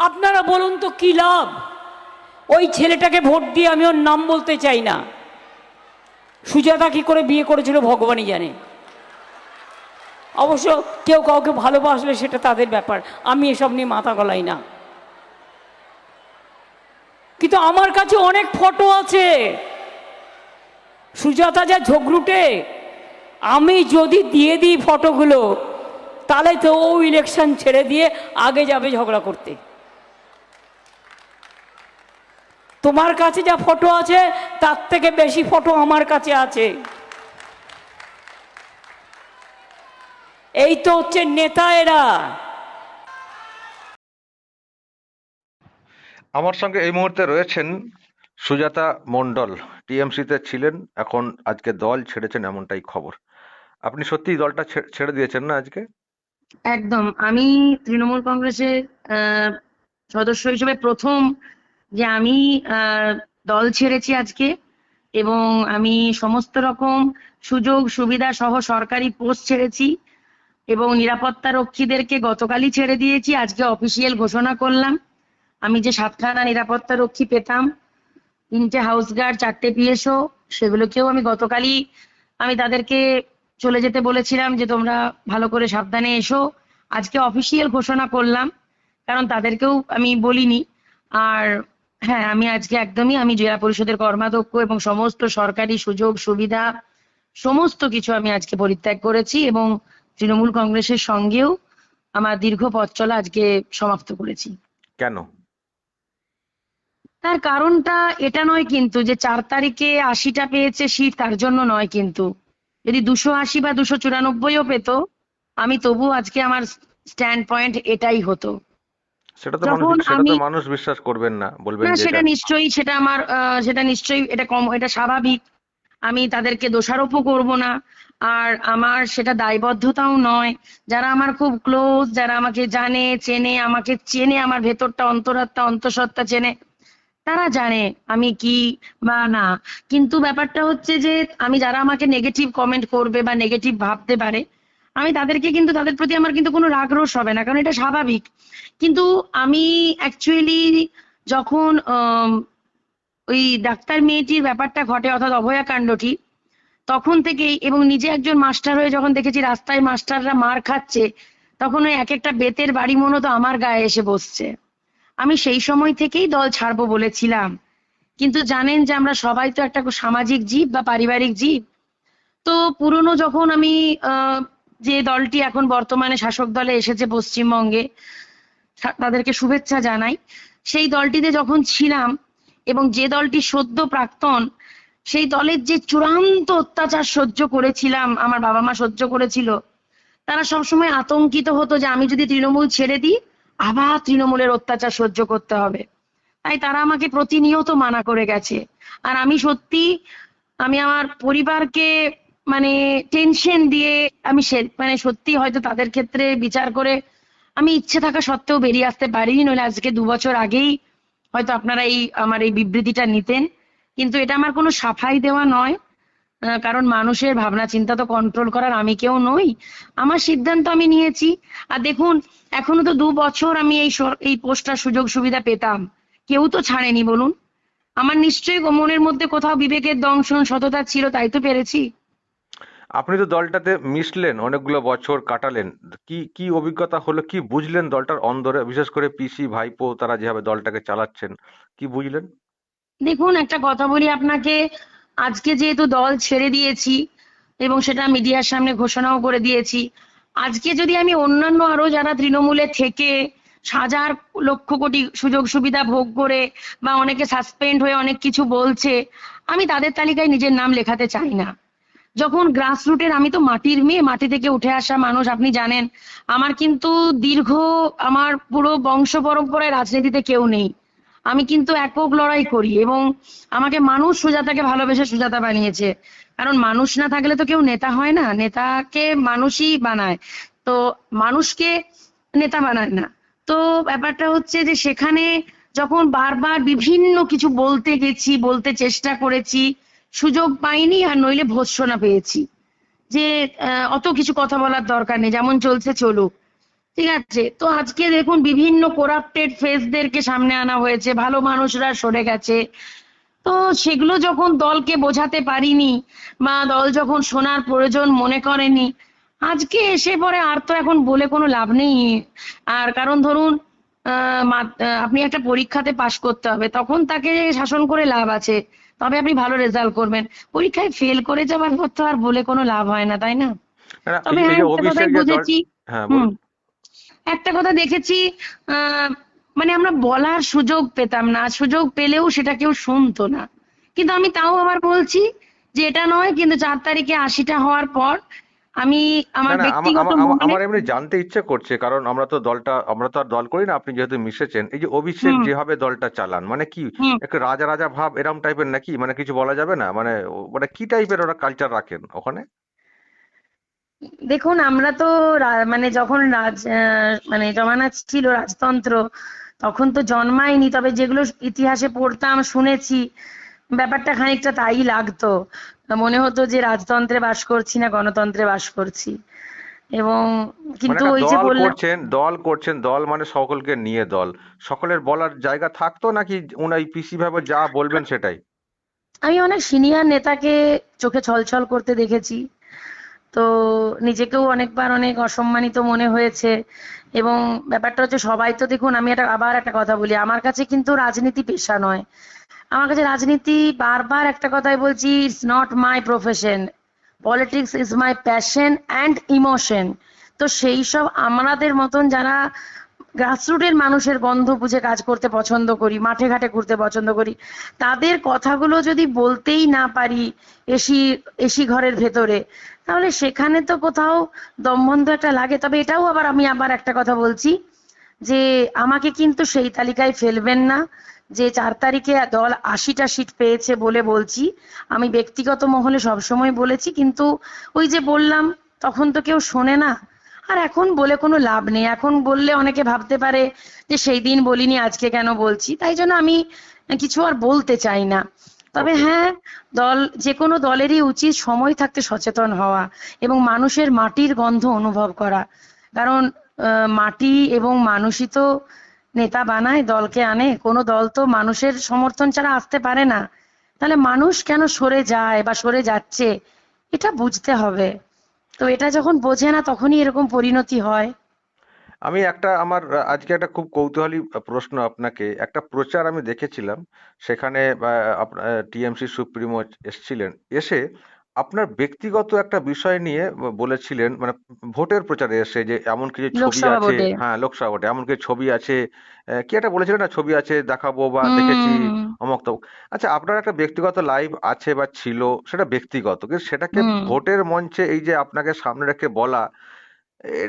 আপনারা বলুন তো কি লাভ? ওই ছেলেটাকে ভোট দিয়ে আমি ওর নাম বলতে চাই না। সুজাতা কি করে বিয়ে করেছিল ভগবানই জানে। অবশ্য কেউ কাউকে ভালোবাসলে সেটা তাদের ব্যাপার, আমি এসব নিয়ে মাথা গলাই না। কিন্তু আমার কাছে অনেক ফটো আছে। সুজাতা যা ঝগড়ুটে, আমি যদি দিয়ে দিই ফটোগুলো, তাহলে তো ও ইলেকশন ছেড়ে দিয়ে আগে যাবে ঝগড়া করতে। তোমার কাছে যা ফটো আছে তার থেকে বেশি ফটো আমার কাছে আছে। এই তো হচ্ছে নেতা এরা। আমার সঙ্গে এই মুহূর্তে রয়েছেন সুজাতা মণ্ডল। টিএমসিতে ছিলেন, এখন আজকে দল ছেড়েছেন এমনটাই খবর। আপনি সত্যিই দলটা ছেড়ে দিয়েছেন না আজকে? একদম। আমি তৃণমূল কংগ্রেসের সদস্য হিসেবে প্রথম যে আমি দল ছেড়েছি আজকে, এবং আমি সমস্ত রকম সুযোগ সুবিধা সহ সরকারি পোস্ট ছেড়েছি এবং নিরাপত্তা রক্ষীদেরকে গতকালই ছেড়ে দিয়েছি। আজকে অফিসিয়াল ঘোষণা করলাম। আমি যে 7খানা নিরাপত্তা রক্ষী পেতাম, 3টে হাউস গার্ড, 4টে পিএসও, সেগুলোকেও আমি গতকালই তাদেরকে চলে যেতে বলেছিলাম যে তোমরা ভালো করে সাবধানে এসো। আজকে অফিসিয়াল ঘোষণা করলাম, কারণ তাদেরকেও আমি বলিনি। আর হ্যাঁ, আমি আজকে একদমই আমি জেলা পরিষদের কর্মাধ্যক্ষ এবং সমস্ত সরকারি সুযোগ সুবিধা সমস্ত কিছু আমি আজকে পরিত্যাগ করেছি এবং তৃণমূল কংগ্রেসের সঙ্গেও আমার দীর্ঘ পথ চলা আজকে সমাপ্ত করেছি। কেন? তার কারণটা এটা নয় কিন্তু যে 4 তারিখে 80টা পেয়েছে সিট, তার জন্য নয়। কিন্তু যদি 280 বা 294ও পেত, আমি তবু আজকে আমার স্ট্যান্ড পয়েন্ট এটাই হতো। যখন সেটা আমি তো মানুষ বিশ্বাস করবেন না, বলবেন না, যে সেটা এটা। নিশ্চয়ই, সেটা আমার সেটা নিশ্চয়ই এটা কম, এটা স্বাভাবিক। আমি তাদেরকে দোষারোপও করব না, আর আমার সেটা দায়বদ্ধতাও নয়। যারা আমার খুব ক্লোজ, যারা আমাকে জানে, চেনে, আমাকে চেনে, আমার ভেতরটা, অন্তরাত্মা, অন্তঃসত্ত্বা চেনে, তারা জানে আমি কি বা না। কিন্তু ব্যাপারটা হচ্ছে যে আমি, যারা আমাকে নেগেটিভ কমেন্ট করবে বা নেগেটিভ ভাবতে পারে, আমি তাদেরকে কিন্তু, তাদের প্রতি আমার কিন্তু কোনো রাগ রোষ হবে না, কারণ এটা স্বাভাবিক। কিন্তু আমি অ্যাকচুয়ালি যখন ওই ডাক্তার মেয়েটির ব্যাপারটা ঘটে, অর্থাৎ অভয়াকাণ্ডটি, তখন থেকেই, এবং নিজে একজন মাস্টার হয়ে যখন দেখেছি রাস্তায় মাস্টাররা মার খাচ্ছে, তখন ওই এক একটা বেতের বাড়ি মনে তো আমার গায়ে এসে বসছে। আমি সেই সময় থেকেই দল ছাড়বো বলেছিলাম। কিন্তু জানেন যে আমরা সবাই তো একটা সামাজিক জীব বা পারিবারিক জীব। তো পুরনো যখন আমি যে দলটি এখন বর্তমানে শাসক দলে এসেছে পশ্চিমবঙ্গে, তাদেরকে শুভেচ্ছা জানাই। সেই দলটিতে যখন ছিলাম এবং যে দলটি সদ্য প্রাক্তন, সেই দলের যে চূড়ান্ত অত্যাচার সহ্য করেছিলাম, আমার বাবা মা সহ্য করেছিল, তারা সবসময় আতঙ্কিত হতো যে আমি যদি তৃণমূল ছেড়ে দিই, আবার তৃণমূলের অত্যাচার সহ্য করতে হবে। তাই তারা আমাকে প্রতিনিয়ত মানা করে গেছে। আর আমি সত্যি, আমি আমার পরিবারকে মানে টেনশন দিয়ে, আমি মানে সত্যি হয়তো তাদের ক্ষেত্রে বিচার করে আমি ইচ্ছে থাকা সত্ত্বেও বেরিয়ে আসতে পারিনি, নইলে আজকে 2 বছর আগেই হয়তো আপনারা আমার এই বিবৃতিটা নিতেন। কিন্তু এটা আমার কোনো সাফাই দেওয়া নয়, কারণ মানুষের ভাবনা চিন্তা তো কন্ট্রোল করার আমি কেউ নই। আমার সিদ্ধান্ত আমি নিয়েছি। আর দেখুন, এখনো তো 2 বছর আমি এই পোস্টটার সুযোগ সুবিধা পেতাম, কেউ তো ছাড়েনি বলুন। আমার নিশ্চয়ই মনের মধ্যে কোথাও বিবেকের দংশন, সততা ছিল, তাই তো পেরেছি। আপনি তো দলটাতে মিশলেন, অনেকগুলো বছর কাটালেন। কি কি অভিজ্ঞতা হলো, কি বুঝলেন দলটার অন্দরে, বিশেষ করে পিসি ভাইপো তারা যেভাবে দলটাকে চালাচ্ছেন, কি বুঝলেন? দেখুন, একটা কথা বলি আপনাকে, আজকে যেহেতু দল ছেড়ে দিয়েছি এবং সেটা মিডিয়ার সামনে ঘোষণাও করে দিয়েছি, আজকে যদি আমি অন্যান্য আরো যারা তৃণমূলে থেকে হাজার লক্ষ কোটি সুযোগ সুবিধা ভোগ করে বা অনেকে সাসপেন্ড হয়ে অনেক কিছু বলছে, আমি তাদের তালিকায় নিজের নাম লেখাতে চাই না। যখন গ্রাসরুটের, আমি তো মাটির মেয়ে, মাটি থেকে উঠে আসা মানুষ, আপনি জানেন। আমার কিন্তু দীর্ঘ, আমার পুরো বংশ পরম্পরায় রাজনীতিতে কেউ নেই। আমি কিন্তু একক লড়াই করি এবং আমাকে মানুষ সুজাতাকে ভালোবেসে সুজাতা বানিয়েছে। কারণ মানুষ না থাকলে তো কেউ নেতা হয় না, নেতাকে মানুষই বানায়। তো মানুষকে নেতা বানায় না। তো ব্যাপারটা হচ্ছে যে সেখানে যখন বারবার বিভিন্ন কিছু বলতে গেছি, বলতে চেষ্টা করেছি, সুযোগ পাইনি, আর নইলে ভর্ৎসনা পেয়েছি যে অত কিছু কথা বলার দরকার নেই, যেমন চলছে চলুক। ঠিক আছে, তো আজকে দেখুন বিভিন্ন করাপ্টেড ফেসদেরকে সামনে আনা হয়েছে, ভালো মানুষরা সরে গেছে। তো সেগুলো যখন দলকে বোঝাতে পারিনি বা দল যখন শোনার প্রয়োজন মনে করেনি, আজকে এসে পরে আর তো এখন বলে কোনো লাভ নেই। আর কারণ ধরুন আপনি একটা পরীক্ষাতে পাশ করতে হবে, তখন তাকে শাসন করে লাভ আছে, তবে আপনি ভালো রেজাল্ট করবেন। পরীক্ষায় ফেল করে যাওয়ার পর তো আর বলে কোনো লাভ হয় না, তাই না? না, না, তবে এই হ্যাঁ, যে একটা অভিষেক কথাই যে দল, বুঝেছি। হ্যাঁ হুম। বলুন। একটা কথা দেখেছি, আহ মানে আমরা বলার সুযোগ পেতাম না, সুযোগ পেলেও সেটা কেউ শুনতো না। কিন্তু আমি তাও আবার বলছি যে এটা নয়, কিন্তু 4 তারিখে 80টা হওয়ার পর আমি না, আমার না, আমার ব্যক্তিগত আমার আমার মনে। আমার এমনি জানতে ইচ্ছে করছে, কারণ আমরা তো আর দল করি না, আপনি যেহেতু মিশেছেন, এই যে অভিষেক হুম। যেভাবে দলটা চালান, মানে কি হুম। একটু রাজা রাজা ভাব এরম টাইপের নাকি, মানে কিছু বলা যাবে না, মানে মানে কি টাইপের ওরা কালচার রাখেন ওখানে? দেখুন, আমরা তো মানে যখন মানে জমানা ছিল রাজতন্ত্র, তখন তো জন্মায়নি, তবে যেগুলো ইতিহাসে পড়তাম শুনেছি, ব্যাপারটা খানিকটা তাই লাগতো। মনে হতো যে রাজতন্ত্রে বাস করছি না গণতন্ত্রে বাস করছি। এবং মানে কিন্তু একটা ওই যে দল বললাম, করছেন, দল মানে সকলকে নিয়ে দল, সকলের বলার জায়গা থাকতো নাকি উনি পিসি ভাবে যা বলবেন সেটাই? আমি অনেক সিনিয়র নেতাকে চোখে ছলছল করতে দেখেছি। তো নিজেকেও অনেকবার অনেক অসম্মানিত মনে হয়েছে। এবং ব্যাপারটা হচ্ছে, সবাই তো দেখুন, আমি আবার একটা কথা বলি, আমার কাছে কিন্তু রাজনীতি পেশা নয়। আমার কাছে রাজনীতি, বারবার একটা কথাই বলছি, it's not my profession. Politics is my passion and emotion. তো সেই সব আমাদের মতন যারা গ্রাসরুটের মানুষের গন্ধ বুঝে কাজ করতে পছন্দ করি, মাঠে ঘাটে ঘুরতে পছন্দ করি, তাদের কথাগুলো যদি বলতেই না পারি এসি এসি ঘরের ভেতরে, তাহলে সেখানে তো কোথাও দমবন্ধ একটা লাগে। তবে এটাও আমি আবার একটা কথা বলছি, যে আমাকে কিন্তু সেই তালিকায় ফেলবেন না যে 4 তারিখে দল 80টা সিট পেয়েছে বলে বলছি। আমি ব্যক্তিগত মহলে সবসময় বলেছি, কিন্তু ওই যে বললাম, তখন তো কেউ শোনে না। আর এখন বলে কোনো লাভ নেই, এখন বললে অনেকে ভাবতে পারে যে সেই দিন বলিনি আজকে কেন বলছি, তাই জন্য আমি কিছু আর বলতে চাই না। তবে ওকে। হ্যাঁ, যে কোনো দলেরই উচিত সময় থাকতে সচেতন হওয়া এবং মানুষের মাটির গন্ধ অনুভব করা। কারণ মাটি এবং মানুষই তো নেতা বানায়, দলকে আনে। কোনো দল তো মানুষের সমর্থন ছাড়া আসতে পারে না। তাহলে মানুষ কেন সরে যায় বা সরে যাচ্ছে, এটা বুঝতে হবে। তো এটা যখন বোঝে না, তখনই এরকম পরিণতি হয়। আমি আজকে একটা খুব কৌতূহলী প্রশ্ন আপনাকে, একটা প্রচার আমি দেখেছিলাম, সেখানে টিএমসি সুপ্রিমো এসছিলেন, এসে আপনার ব্যক্তিগত একটা বিষয় নিয়ে বলেছিলেন, মানে ভোটের প্রচারে এসে, যে এমন কিছু ছবি লোকসভা আছে, ভোটে। হ্যাঁ লোকসভা ভোটে এমন কিছু ছবি আছে, কি একটা বলেছিলেন না, ছবি আছে দেখাবো বা দেখেছি হুম। অমক তমক। আচ্ছা, আপনার একটা ব্যক্তিগত লাইভ আছে বা ছিল, সেটা ব্যক্তিগত, কিন্তু সেটাকে হুম। ভোটের মঞ্চে এই যে আপনাকে সামনে রেখে বলা,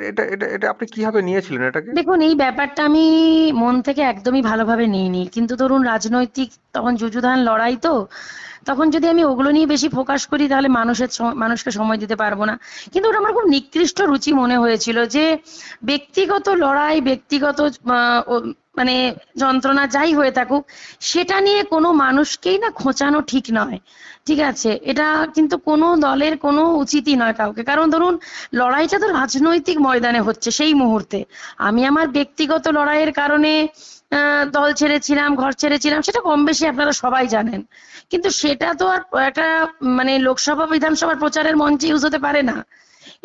এটা এটা এটা আপনি কিভাবে নিয়েছিলেন এটাকে? দেখুন, এই ব্যাপারটা আমি মন থেকে একদমই ভালোভাবে নিইনি, কিন্তু ধরুন রাজনৈতিক তখন যুযুধান লড়াই, তো তখন যদি আমি ওগুলো নিয়ে বেশি ফোকাস করি, তাহলে মানুষকে সময় দিতে পারবো না। কিন্তু ওটা আমার খুব নিকৃষ্ট রুচি মনে হয়েছিল, যে ব্যক্তিগত লড়াই, ব্যক্তিগত মানে যন্ত্রণা যাই হয়ে থাকুক, সেটা নিয়ে কোনো মানুষকেই না খোঁচানো ঠিক নয়। ঠিক আছে, এটা কিন্তু কোনো দলের কোনো উচিতই নয় কাউকে। কারণ ধরুন, লড়াইটা তো রাজনৈতিক ময়দানে হচ্ছে সেই মুহূর্তে। আমি আমার ব্যক্তিগত লড়াইয়ের কারণে দল ছেড়েছিলাম, ঘর ছেড়েছিলাম, সেটা কম বেশি আপনারা সবাই জানেন। কিন্তু সেটা তো আর একটা মানে লোকসভা বিধানসভার প্রচারের মঞ্চে ইউজ হতে পারে না।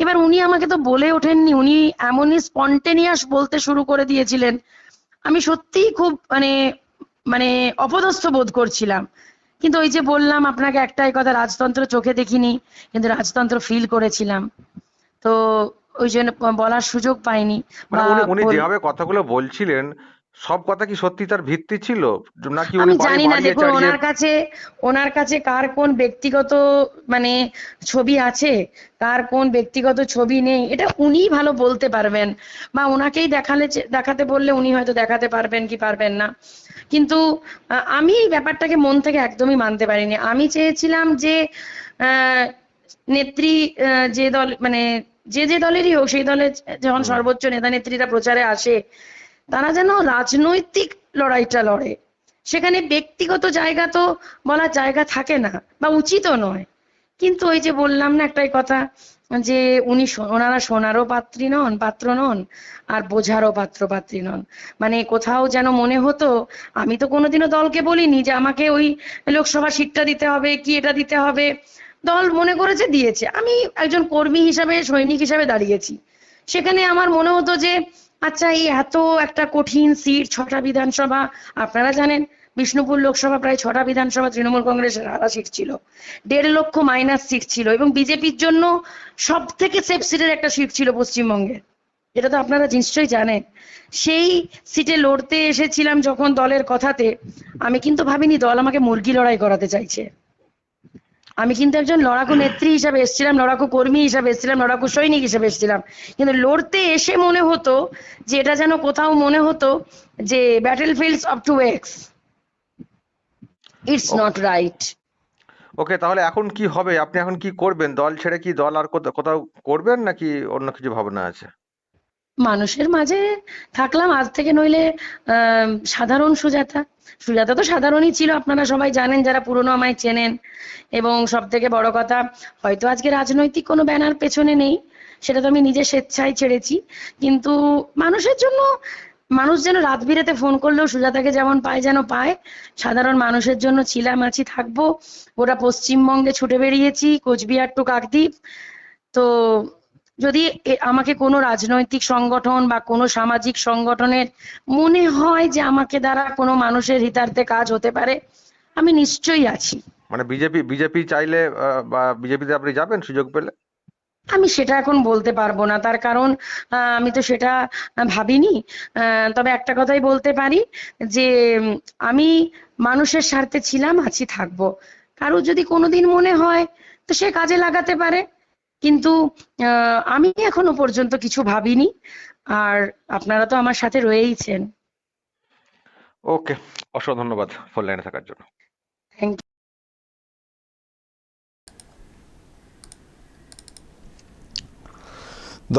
এবার উনি আমাকে তো বলে ওঠেননি, উনি এমনই স্পন্টেনিয়াস বলতে শুরু করে দিয়েছিলেন, আমি সত্যিই খুব মানে মানে অপদস্থ বোধ করছিলাম। কিন্তু ওই যে বললাম আপনাকে একটাই কথা, রাজতন্ত্র চোখে দেখিনি, কিন্তু রাজতন্ত্র ফিল করেছিলাম। তো ওই জন্য বলার সুযোগ পাইনি মানে বা উনি উনি বল যেভাবে কথাগুলো বলছিলেন, সব কথা কি সত্যি তার ভিত্তি ছিল, নাকি উনি আমি বাড়ি জানি না। বাড়িয়ে দেখুন, চাড়িয়ে? ওনার কাছে কার কোন ব্যক্তিগত মানে ছবি আছে, কার কোন ব্যক্তিগত ছবি নেই, এটা উনিই ভালো বলতে পারবেন। বা ওনাকেই দেখাতে বললে উনি হয়তো দেখাতে পারবেন কি পারবেন না। কিন্তু আমি এই ব্যাপারটাকে মন থেকে একদমই মানতে পারিনি। আমি চেয়েছিলাম যে আহ, নেত্রী, যে দল মানে যে দলেরই হোক, সেই দলের যখন হুম। সর্বোচ্চ নেতা নেত্রীরা প্রচারে আসে, তারা যেন রাজনৈতিক লড়াইটা লড়ে। সেখানে ব্যক্তিগত জায়গা তো বলার জায়গা থাকে না, বা উচিতও নয়। কিন্তু ওই যে বললাম না একটাই কথা, যে ওনারা সোনারও পাত্র নন, আর বোঝারও পাত্রী নন। মানে কোথাও যেন মনে হতো, আমি তো কোনোদিনও দলকে বলিনি যে আমাকে ওই লোকসভা সিটটা দিতে হবে কি এটা দিতে হবে, দল মনে করেছে দিয়েছে, আমি একজন কর্মী হিসাবে সৈনিক হিসাবে দাঁড়িয়েছি। সেখানে আমার মনে হতো যে আচ্ছা, এই এত একটা কঠিন সিট, 6টা বিধানসভা, আপনারা জানেন বিষ্ণুপুর লোকসভা প্রায় 6টা বিধানসভা তৃণমূল কংগ্রেসের হারা সিট ছিল, 1.5 লক্ষ মাইনাস সিট ছিল, এবং বিজেপির জন্য সব থেকে সেফ সিটের একটা সিট ছিল পশ্চিমবঙ্গে, এটা তো আপনারা নিশ্চয়ই জানেন। সেই সিটে লড়তে এসেছিলাম যখন দলের কথাতে, আমি কিন্তু ভাবিনি দল আমাকে মুরগি লড়াই করাতে চাইছে। আমি কিন্তু একজন লড়াকু নেত্রী হিসাবে এসেছিলাম, লড়াকু কর্মী হিসাবে এসেছিলাম, লড়াকু সৈনিক হিসাবে এসেছিলাম। কিন্তু লড়তে এসে মনে হতো যে এটা যেন কোথাও মনে হতো যে battle fields of two X, it's not right. Okay, তাহলে এখন কি হবে? আপনি এখন কি করবেন? দল ছেড়ে কি দল আর কোথাও করবেন, নাকি অন্য কিছু ভাবনা আছে? মানুষের মাঝে থাকলাম আজ থেকে, নইলে সাধারণ সুজাতা তো সাধারণই ছিল, আপনারা সবাই জানেন যারা পুরনো আমায় চেনেন। এবং সব থেকে বড় কথা, হয়তো আজকে রাজনৈতিক কোনো ব্যানার পেছনে নেই, সেটা তো আমি নিজে স্বেচ্ছায় ছেড়েছি, কিন্তু মানুষের জন্য, মানুষ যেন রাত বিরেতে ফোন করলেও সুজাতাকে যেমন পায় যেন পায়, সাধারণ মানুষের জন্য ছিলাম, আছি, থাকবো। গোটা পশ্চিমবঙ্গে ছুটে বেরিয়েছি, কোচবিহার টু কাকদ্বীপ। তো যদি আমাকে কোনো রাজনৈতিক সংগঠন বা কোনো সামাজিক সংগঠনের মনে হয় যে আমাকে দ্বারা কোনো মানুষের হিতার্থে কাজ হতে পারে, আমি নিশ্চয়ই আছি। মানে বিজেপি চাইলে বা বিজেপিতে আপনি যাবেন সুযোগ পেলে? আমি সেটা এখন বলতে পারবো না, তার কারণ আমি তো সেটা ভাবিনি। তবে একটা কথাই বলতে পারি যে আমি মানুষের স্বার্থে ছিলাম, আছি, থাকবো। কারো যদি কোনোদিন মনে হয় তো সে কাজে লাগাতে পারে, কিন্তু আমি এখনো পর্যন্ত কিছু ভাবিনি। আর আপনারা তো আমার সাথে রয়েইছেন। ওকে, অসংখ্য ধন্যবাদ ফোন লাইনে থাকার জন্য। Thank you.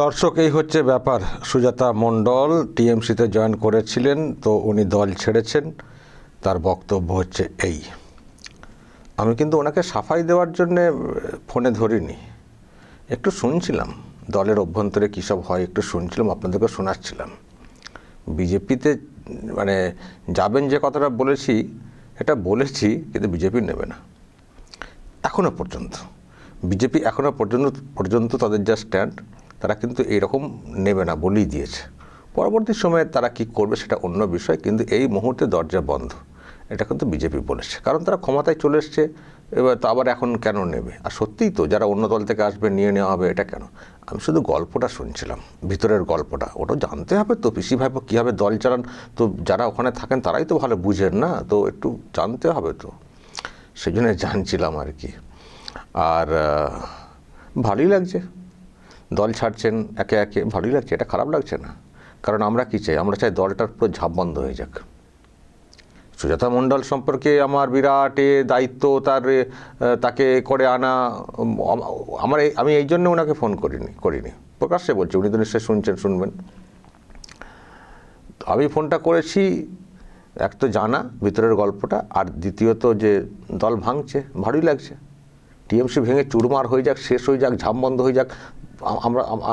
দর্শক, এই হচ্ছে ব্যাপার। সুজাতা মণ্ডল টিএমসিতে জয়েন করেছিলেন, তো উনি দল ছেড়েছেন, তার বক্তব্য হচ্ছে এই। আমি কিন্তু ওনাকে সাফাই দেওয়ার জন্যে ফোনে ধরিনি, একটু শুনছিলাম দলের অভ্যন্তরে কী সব হয়, একটু শুনছিলাম, আপনাদেরকে শোনাচ্ছিলাম। বিজেপিতে মানে যাবেন যে কথাটা বলেছি, এটা বলেছি, কিন্তু বিজেপি নেবে না এখনও পর্যন্ত। বিজেপি এখনও পর্যন্ত তাদের যা স্ট্যান্ড, তারা কিন্তু এইরকম নেবে না বলেই দিয়েছে। পরবর্তী সময়ে তারা কি করবে সেটা অন্য বিষয়, কিন্তু এই মুহূর্তে দরজা বন্ধ, এটা কিন্তু বিজেপি বলেছে। কারণ তারা ক্ষমতায় চলে এসছে, এবার তো আবার এখন কেন নেবে? আর সত্যিই তো যারা অন্য দল থেকে আসবে নিয়ে নেওয়া হবে, এটা কেন? আমি শুধু গল্পটা শুনছিলাম, ভিতরের গল্পটা, ওটা জানতে হবে তো। পিসি ভাইপো কীভাবে দল চালান, তো যারা ওখানে থাকেন তারাই তো ভালো বুঝেন না, তো একটু জানতে হবে তো, সেই জন্য জানছিলাম আর কি। আর ভালোই লাগছে দল ছাড়ছেন একে একে, ভালোই লাগছে, এটা খারাপ লাগছে না। কারণ আমরা কি চাই? আমরা চাই দলটার পুরো ঝাঁপ বন্ধ হয়ে যাক। সুজাতা মণ্ডল সম্পর্কে আমার বিরাট দায়িত্ব, তাকে করে আনা, আমি এই জন্য ওনাকে ফোন করিনি, প্রকাশ্যে বলছি, উনি তো নিশ্চয়ই শুনবেন। আমি ফোনটা করেছি, এক তো জানা ভিতরের গল্পটা, আর দ্বিতীয়ত যে দল ভাঙছে, ভালোই লাগছে। টিএমসি ভেঙে চুরমার হয়ে যাক, শেষ হয়ে যাক, ঝাঁপ বন্ধ হয়ে যাক,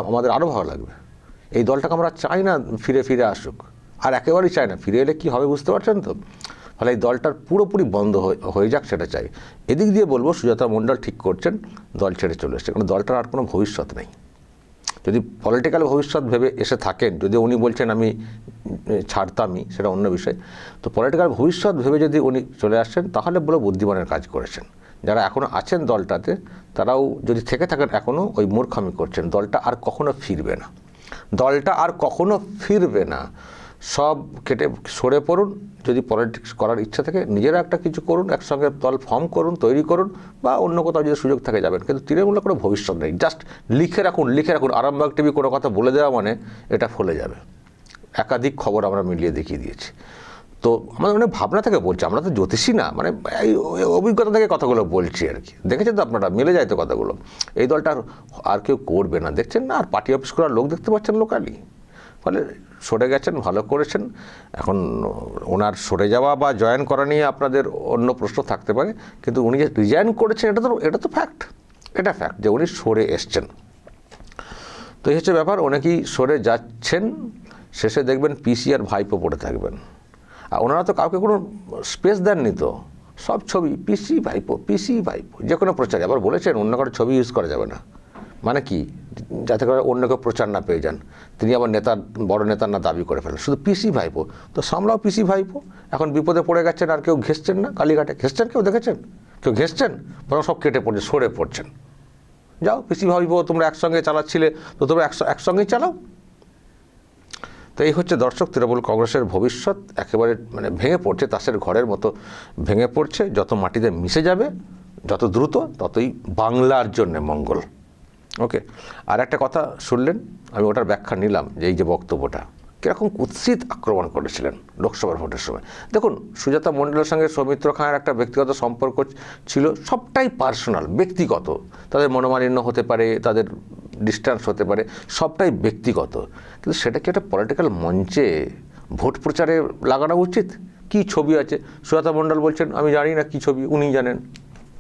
আমাদের আরও ভালো লাগবে। এই দলটাকে আমরা চাই না ফিরে আসুক, আর একেবারেই চাই না। ফিরে এলে কী হবে বুঝতে পারছেন তো? ফলে এই দলটার পুরোপুরি বন্ধ হয়ে যাক, সেটা চাই। এদিক দিয়ে বলবো, সুজাতা মণ্ডল ঠিক করছেন, দল ছেড়ে চলে এসছে, কারণ দলটার আর কোনো ভবিষ্যৎ নেই। যদি পলিটিক্যাল ভবিষ্যৎ ভেবে এসে থাকেন, যদি উনি বলছেন আমি ছাড়তামই, সেটা অন্য বিষয়, তো পলিটিক্যাল ভবিষ্যৎ ভেবে যদি উনি চলে আসছেন, তাহলে বলে বুদ্ধিমানের কাজ করেছেন। যারা এখনও আছেন দলটাতে, তারাও যদি থেকে থাকেন এখনও, ওই মূর্খামি করছেন। দলটা আর কখনো ফিরবে না, দলটা আর কখনো ফিরবে না। সব কেটে সরে পড়ুন। যদি পলিটিক্স করার ইচ্ছা থাকে, নিজেরা একটা কিছু করুন, একসঙ্গে দল ফর্ম করুন, তৈরি করুন, বা অন্য কোথাও যদি সুযোগ থাকে যাবেন, কিন্তু তৃণমূলের কোনো ভবিষ্যৎ নেই। জাস্ট লিখে রাখুন। আরামবাগ টিভি কোনো কথা বলে দেওয়া মানে এটা ফলে যাবে। একাধিক খবর আমরা মিলিয়ে দেখিয়ে দিয়েছি। তো আমাদের অনেক ভাবনা থেকে বলছি, আমরা তো জ্যোতিষী না, মানে এই অভিজ্ঞতা থেকে কথাগুলো বলছি আর কি। দেখেছেন তো আপনারা, মিলে যায় তো কথাগুলো। এই দলটা আর কেউ করবে না, দেখছেন না? আর পার্টি অফিস করার লোক দেখতে পাচ্ছেন লোকালি। ফলে সরে গেছেন, ভালো করেছেন। এখন ওনার সরে যাওয়া বা জয়েন করা নিয়ে আপনাদের অন্য প্রশ্ন থাকতে পারে, কিন্তু উনি যে রিজাইন করেছেন, এটা তো ফ্যাক্ট। এটা ফ্যাক্ট যে উনি সরে এসছেন। তো এই হচ্ছে ব্যাপার, অনেকেই সরে যাচ্ছেন, শেষে দেখবেন পিসি আর ভাইপো পড়ে থাকবেন। আর ওনারা তো কাউকে কোনো স্পেস দেননি, তো সব ছবি পিসি ভাইপো, যে কোনো প্রচারে। আবার বলেছেন অন্য কারো ছবি ইউজ করা যাবে না, মানে কি, যাতে করে অন্য কেউ প্রচার না পেয়ে যান, তিনি আবার বড় নেতার না দাবি করে ফেলেন, শুধু পিসি ভাইপো। তো সামলাও পিসি ভাইপো, এখন বিপদে পড়ে গেছেন আর কেউ ঘেসছেন না, কালীঘাটে ঘেসছেন, কেউ দেখেছেন কেউ ঘেসছেন? বরং সব কেটে পড়ছে, সরে পড়ছেন। যাও পিসি ভাইপো, তোমরা একসঙ্গে চালাচ্ছিলে, তো তোমরা একসঙ্গেই চালাও। তো এই হচ্ছে দর্শক, তৃণমূল কংগ্রেসের ভবিষ্যৎ একেবারে মানে ভেঙে পড়ছে, তাসের ঘরের মতো ভেঙে পড়ছে। যত মাটিতে মিশে যাবে যত দ্রুত, ততই বাংলার জন্য মঙ্গল। ওকে, আর একটা কথা শুনলেন, আমি ওটার ব্যাখ্যা নিলাম যে এই যে বক্তব্যটা কীরকম কুৎসিত আক্রমণ করেছিলেন লোকসভার ভোটের সময়। দেখুন, সুজাতা মণ্ডলের সঙ্গে সৌমিত্র খাঁয়ের একটা ব্যক্তিগত সম্পর্ক ছিল, সবটাই পার্সোনাল, ব্যক্তিগত। তাদের মনোমালিন্য হতে পারে, তাদের ডিস্টেন্স হতে পারে, সবটাই ব্যক্তিগত। কিন্তু সেটা কি একটা পলিটিক্যাল মঞ্চে ভোট প্রচারে লাগানো উচিত? কি ছবি আছে? সুজাতা মণ্ডল বলছেন আমি জানি না কি ছবি, উনি জানেন,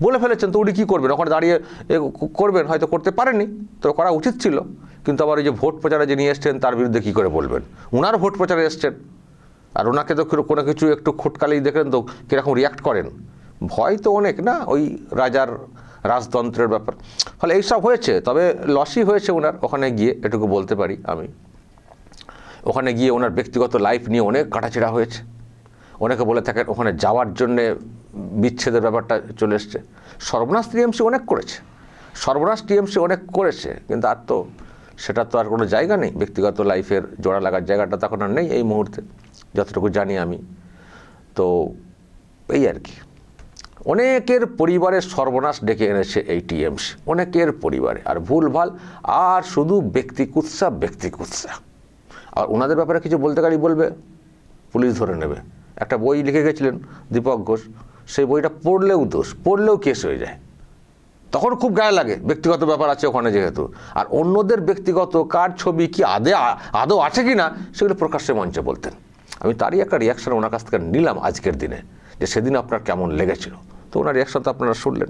বলে ফেলেছেন, তো উনি কী করবেন? ওখানে দাঁড়িয়ে করবেন, হয়তো করতে পারেননি, তো করা উচিত ছিল। কিন্তু আবার ওই যে ভোট প্রচারে যিনি এসছেন তার বিরুদ্ধে কী করে বলবেন? ওনার ভোট প্রচারে এসছেন, আর ওনাকে তো কোনো কিছু একটু খুটকালেই দেখেন তো কীরকম রিয়াক্ট করেন। ভয় তো অনেক না, ওই রাজার রাজতন্ত্রের ব্যাপার। ফলে এইসব হয়েছে, তবে লসই হয়েছে ওনার ওখানে গিয়ে, এটুকু বলতে পারি আমি। ওখানে গিয়ে ওনার ব্যক্তিগত লাইফ নিয়ে অনেক কাটাছেড়া হয়েছে। অনেকে বলে থাকেন ওখানে যাওয়ার জন্যে বিচ্ছেদের ব্যাপারটা চলে এসছে। সর্বনাশ টিএমসি অনেক করেছে, কিন্তু আর তো সেটা তো আর কোনো জায়গা নেই, ব্যক্তিগত লাইফের জোড়া লাগার জায়গাটা তখন আর নেই এই মুহূর্তে, যতটুকু জানি আমি। তো এই আর কি, অনেকের পরিবারের সর্বনাশ ডেকে এনেছে এই টিএমসি, অনেকের পরিবারে, আর ভুলভাল, আর শুধু ব্যক্তি কুৎসা। আর ওনাদের ব্যাপারে কিছু বলতে গেলেই বলবে পুলিশ ধরে নেবে। একটা বই লিখে গেছিলেন দীপক ঘোষ, সেই বইটা পড়লেও কেস হয়ে যায়, তখন খুব গায়ে লাগে, ব্যক্তিগত ব্যাপার আছে ওখানে যেহেতু। আর অন্যদের ব্যক্তিগত কার ছবি কি আদৌ আছে কি না, সেগুলো প্রকাশ্যে মঞ্চে বলতেন। আমি তারই একটা রিয়াকশন ওনার কাছ থেকে নিলাম আজকের দিনে, যে সেদিন আপনার কেমন লেগেছিল। তো ওনার রিয়াকশন তো আপনারা শুনলেন।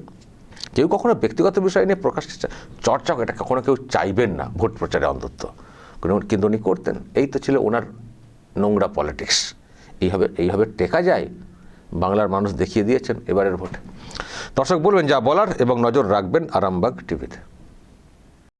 কেউ কখনো ব্যক্তিগত বিষয় নিয়ে প্রকাশ্যে চর্চা, এটা কখনো কেউ চাইবেন না ভোট প্রচারে অন্তত, কিন্তু উনি করতেন। এই তো ছিল ওনার নোংরা পলিটিক্স। এইভাবে টেকা যায়, বাংলার মানুষ দেখিয়ে দিয়েছেন এবারের ভোটে। দর্শক বলবেন যা বলার, এবং নজর রাখবেন আরামবাগ টিভিতে।